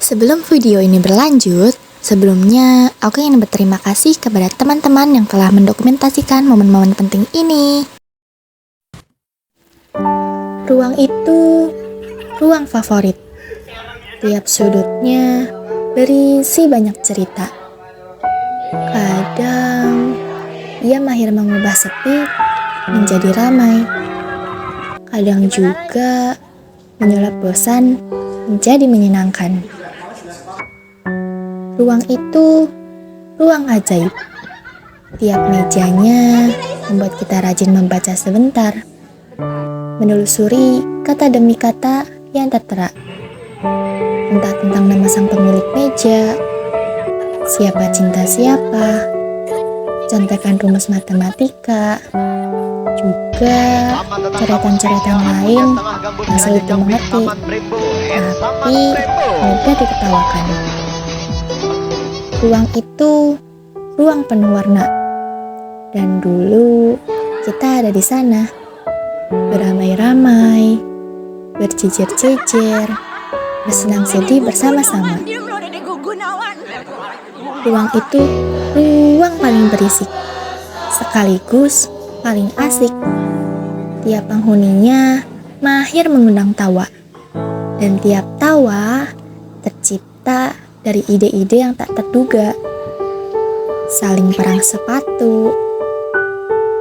Sebelum video ini berlanjut, sebelumnya aku ingin berterima kasih kepada teman-teman yang telah mendokumentasikan momen-momen penting ini. Ruang itu ruang favorit. Tiap sudutnya berisi banyak cerita. Kadang ia mahir mengubah sepi menjadi ramai. Kadang juga menyulap bosan menjadi menyenangkan. Ruang itu ruang ajaib. Tiap mejanya membuat kita rajin membaca sebentar, menelusuri kata demi kata yang tertera. Entah tentang nama sang pemilik meja, siapa cinta siapa, contekan rumus matematika, juga coretan-coretan lain yang sulit dimengerti, tapi mudah diketawakan. Ruang itu ruang penuh warna, dan dulu kita ada di sana, beramai-ramai, berjejer-jejer, bersenang sedih bersama-sama. Ruang itu ruang paling berisik, sekaligus paling asik. Tiap penghuninya mahir mengundang tawa, dan tiap tawa tercipta dari ide-ide yang tak terduga. Saling perang sepatu,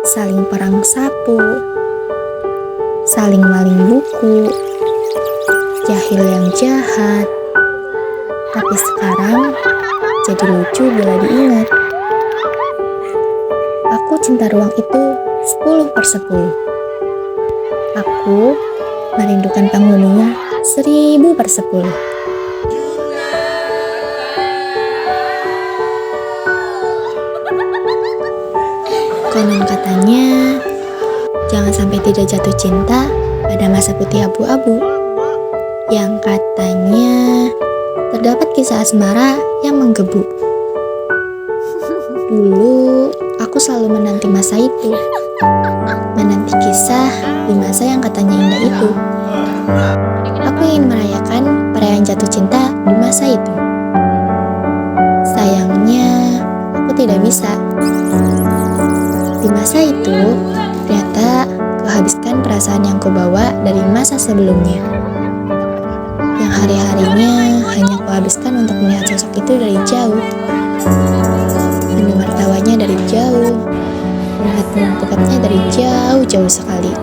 saling perang sapu, saling maling buku, jahil yang jahat. Tapi sekarang jadi lucu bila diingat. Aku cinta ruang itu 10/10. Aku merindukan penghuninya 1000/10. Konon katanya, jangan sampai tidak jatuh cinta pada masa putih abu-abu. Yang katanya terdapat kisah asmara yang menggebu. Dulu aku selalu menanti masa itu, menanti kisah di masa yang katanya indah itu. Aku ingin merayakan perayaan jatuh cinta di masa itu. Sayangnya aku tidak bisa. Di masa itu, ternyata kuhabiskan perasaan yang kubawa dari masa sebelumnya. Yang hari-harinya hanya kuhabiskan untuk melihat sosok itu dari jauh, mendengar tawanya dari jauh, melihat penampilannya dari jauh-jauh sekali.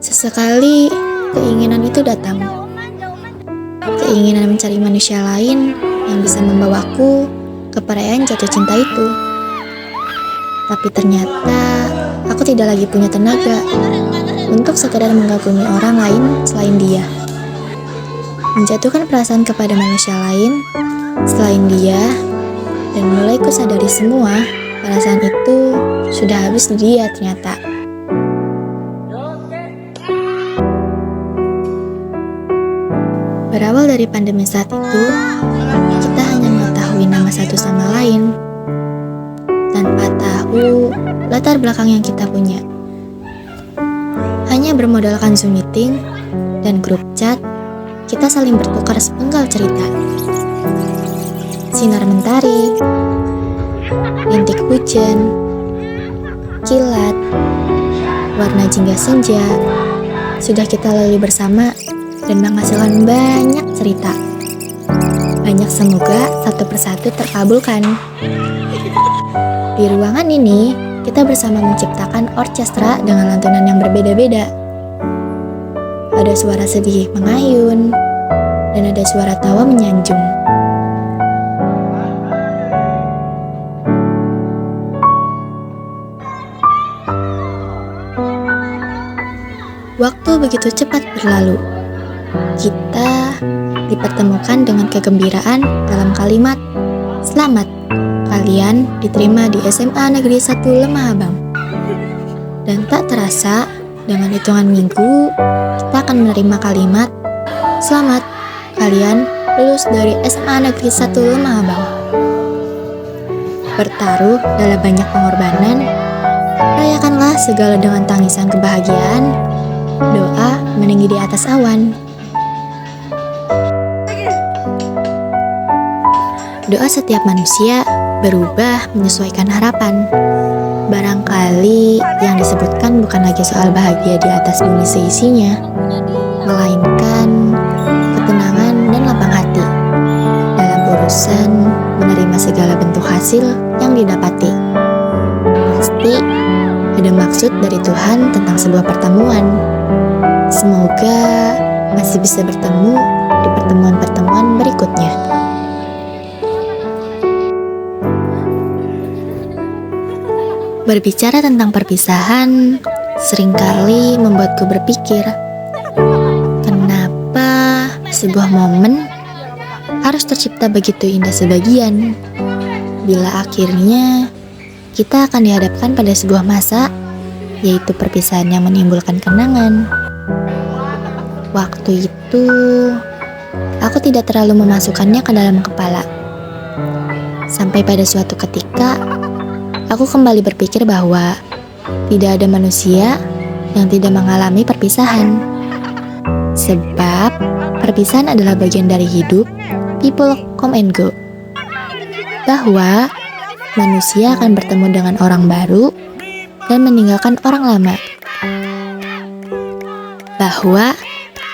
Sesekali keinginan itu datang, keinginan mencari manusia lain yang bisa membawaku ke perayaan jatuh cinta itu. Tapi ternyata aku tidak lagi punya tenaga untuk sekedar mengagumi orang lain selain dia. Menjatuhkan perasaan kepada manusia lain selain dia, dan mulai kusadari semua perasaan itu sudah habis di dia ternyata. Berawal dari pandemi saat itu, kita hanya mengetahui nama satu sama lain, tanpa tahu latar belakang yang kita punya. Hanya bermodalkan Zoom meeting dan grup chat, kita saling bertukar sepenggal cerita. Sinar mentari, rintik hujan, kilat, warna jingga senja, sudah kita lalui bersama dan menghasilkan banyak cerita. Banyak semoga satu persatu terkabulkan. Di ruangan ini, kita bersama menciptakan orkestra dengan lantunan yang berbeda-beda. Ada suara sedih mengayun, dan ada suara tawa menyanjung. Waktu begitu cepat berlalu. Kita dipertemukan dengan kegembiraan dalam kalimat, "Selamat, kalian diterima di SMA Negeri 1 Lemah Abang." Dan tak terasa, dengan hitungan minggu, kita akan menerima kalimat, "Selamat, kalian lulus dari SMA Negeri 1 Lemah Abang." Bertaruh dalam banyak pengorbanan, rayakanlah segala dengan tangisan kebahagiaan, doa meninggi di atas awan. Doa setiap manusia berubah menyesuaikan harapan. Barangkali yang disebutkan bukan lagi soal bahagia di atas bumi seisinya, melainkan ketenangan dan lapang hati dalam urusan menerima segala bentuk hasil yang didapati. Pasti ada maksud dari Tuhan tentang sebuah pertemuan. Semoga masih bisa bertemu di pertemuan-pertemuan berikutnya. Berbicara tentang perpisahan seringkali membuatku berpikir, kenapa sebuah momen harus tercipta begitu indah sebagian, bila akhirnya kita akan dihadapkan pada sebuah masa, yaitu perpisahan yang menimbulkan kenangan. Waktu itu, aku tidak terlalu memasukkannya ke dalam kepala. Sampai pada suatu ketika, aku kembali berpikir bahwa tidak ada manusia yang tidak mengalami perpisahan. Sebab perpisahan adalah bagian dari hidup, people come and go. Bahwa manusia akan bertemu dengan orang baru dan meninggalkan orang lama. Bahwa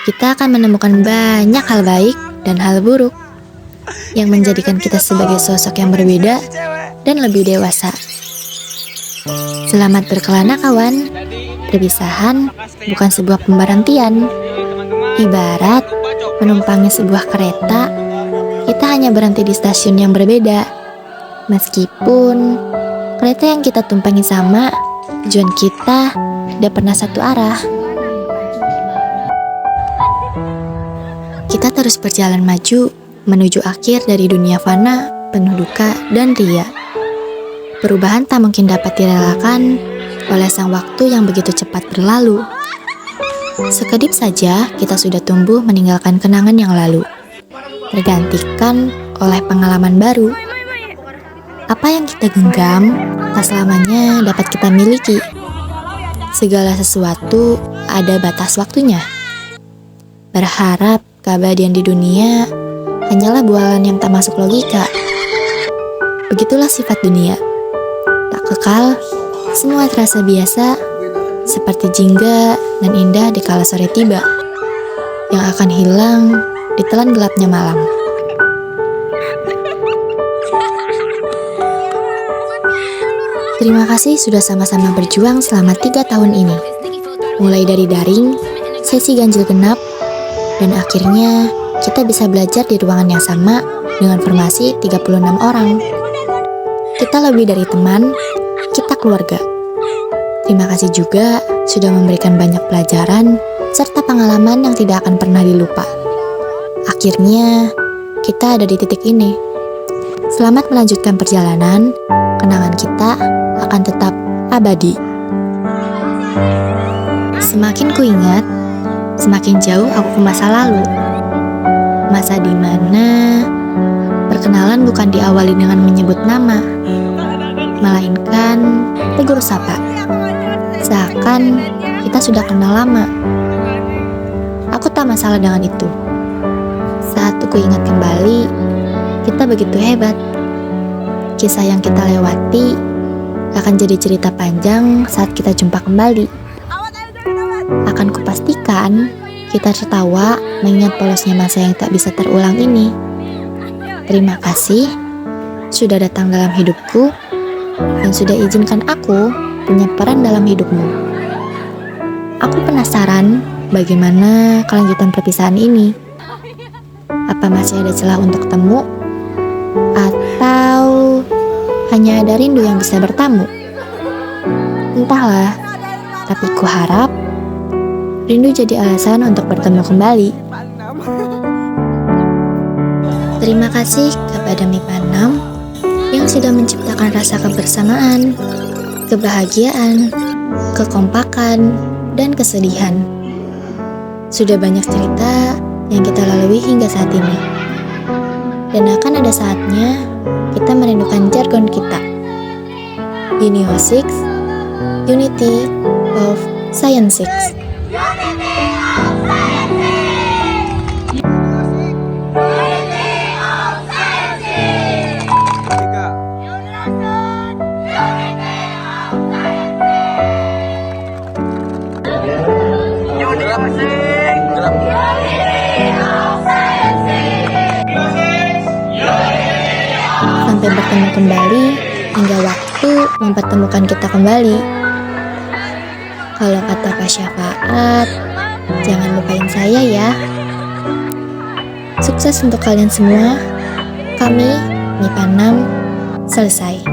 kita akan menemukan banyak hal baik dan hal buruk yang menjadikan kita sebagai sosok yang berbeda dan lebih dewasa. Selamat berkelana kawan. Perpisahan bukan sebuah pemberhentian. Ibarat menumpangi sebuah kereta, kita hanya berhenti di stasiun yang berbeda. Meskipun kereta yang kita tumpangi sama, tujuan kita tidak pernah satu arah. Kita terus berjalan maju menuju akhir dari dunia fana penuh duka dan ria. Perubahan tak mungkin dapat direlakan oleh sang waktu yang begitu cepat berlalu. Sekedip saja kita sudah tumbuh meninggalkan kenangan yang lalu, tergantikan oleh pengalaman baru. Apa yang kita genggam tak selamanya dapat kita miliki. Segala sesuatu ada batas waktunya. Berharap keabadian di dunia hanyalah bualan yang tak masuk logika. Begitulah sifat dunia. Tak kekal, semua terasa biasa, seperti jingga dan indah di kala sore tiba, yang akan hilang ditelan gelapnya malam. Terima kasih sudah sama-sama berjuang selama 3 tahun ini. Mulai dari daring, sesi ganjil genap, dan akhirnya kita bisa belajar di ruangan yang sama dengan formasi 36 orang. Kita lebih dari teman, kita keluarga. Terima kasih juga sudah memberikan banyak pelajaran serta pengalaman yang tidak akan pernah dilupa. Akhirnya, kita ada di titik ini. Selamat melanjutkan perjalanan, kenangan kita akan tetap abadi. Semakin kuingat, semakin jauh aku ke masa lalu. Masa di mana perkenalan bukan diawali dengan menyebut nama, melainkan tegur sapa. Seakan kita sudah kenal lama. Aku tak masalah dengan itu. Saat aku ingat kembali, kita begitu hebat. Kisah yang kita lewati akan jadi cerita panjang saat kita jumpa kembali. Akan kupastikan kita tertawa mengingat polosnya masa yang tak bisa terulang ini. Terima kasih sudah datang dalam hidupku dan sudah izinkan aku punya peran dalam hidupmu. Aku penasaran bagaimana kelanjutan perpisahan ini. Apa masih ada celah untuk temu? Atau hanya ada rindu yang bisa bertamu? Entahlah, tapi ku harap rindu jadi alasan untuk bertemu kembali. Terima kasih kepada MIPA 6 yang sudah menciptakan rasa kebersamaan, kebahagiaan, kekompakan, dan kesedihan. Sudah banyak cerita yang kita lalui hingga saat ini. Dan akan ada saatnya kita merindukan jargon kita. Unio 6, Unity of Science 6. sampai bertemu kembali hingga waktu mempertemukan kita kembali. Kalau kata Kak Syafaat, jangan lupain saya ya. Sukses untuk kalian semua. Kami, MIPA 6, selesai.